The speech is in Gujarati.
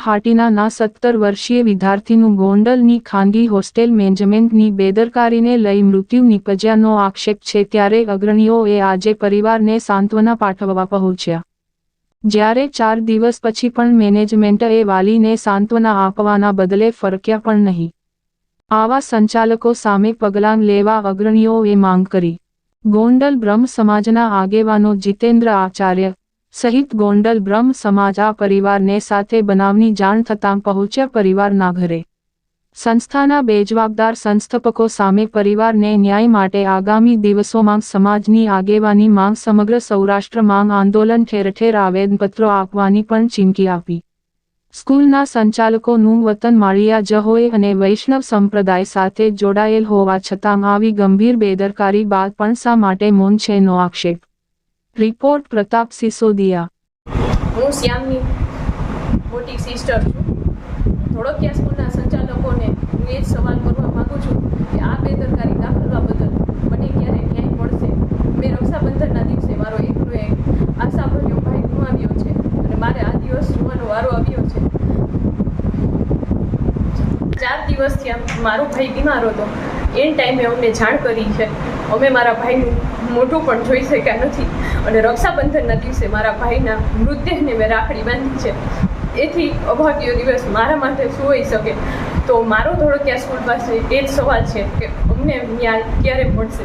હાટીના 17 વર્ષીય વિદ્યાર્થીનું ગોંડલની ખાનગી હોસ્ટેલ મેનેજમેન્ટની બેદરકારીને લઈ મૃત્યુ નિપજ્યાનો આક્ષેપ છે, ત્યારે અગ્રણીઓએ આજે પરિવારને સાંત્વના પાઠવવા પહોંચ્યા. જ્યારે 4 દિવસ પછી પણ મેનેજમેન્ટે વાલીને સાંત્વના આપવાના બદલે ફરક્યા પણ નહીં. આવા સંચાલકો સામે પગલાં લેવા અગ્રણીઓએ માંગ કરી. ગોંડલ બ્રહ્મ સમાજના આગેવાનો જીતેન્દ્ર આચાર્ય સહિત ગોંડલ બ્રહ્મ સમાજ આ પરિવારને સાથે બનાવની જાણ થતાં પહોંચ્યા પરિવારના ઘરે. સંસ્થાના બેજવાબદાર સંસ્થાપકો સામે પરિવારને ન્યાય માટે આગામી દિવસોમાં સમાજની આગેવાની માંગ સમગ્ર સૌરાષ્ટ્ર માંગ આંદોલન ઠેર ઠેર આવેદનપત્રો આપવાની પણ ચીમકી આપી. સ્કૂલના સંચાલકોનું વતન માળિયા જ હોય અને વૈષ્ણવ સંપ્રદાય સાથે જોડાયેલ હોવા છતાં આવી ગંભીર બેદરકારી બાદ પણ શા માટે મૌન છે નો આક્ષેપ. રિપોર્ટ પ્રતાપ સિસોદિયા. હું શ્યામની મોટી સિસ્ટર છું. ધોળકિયા સ્કૂલના સંચાલકોને હું એ જ સવાલ કરવા માગું છું કે આ બેદરકારી દાખવવા બદલ મને ક્યારે ન્યાય મળશે. મેં રક્ષાબંધનના દિવસે મારો એકનો એક આશાભર્યો ભાઈ ગુમાવ્યો છે અને મારે આ દિવસ જોવાનો વારો આવ્યો છે. 4 દિવસથી મારો ભાઈ બીમાર હતો. એ ટાઈમે અમને જાણ કરી છે. અમે મારા ભાઈનું મોઢું પણ જોઈ શક્યા નથી અને રક્ષાબંધનના દિવસે મારા ભાઈના મૃતદેહને મેં રાખડી બાંધી છે. એથી અભાગ્ય દિવસ મારા માટે શું હોઈ શકે? તો મારો ધોળકિયા સ્કૂલ પાસે એ જ સવાલ છે કે અમને ન્યાય ક્યારે મળશે.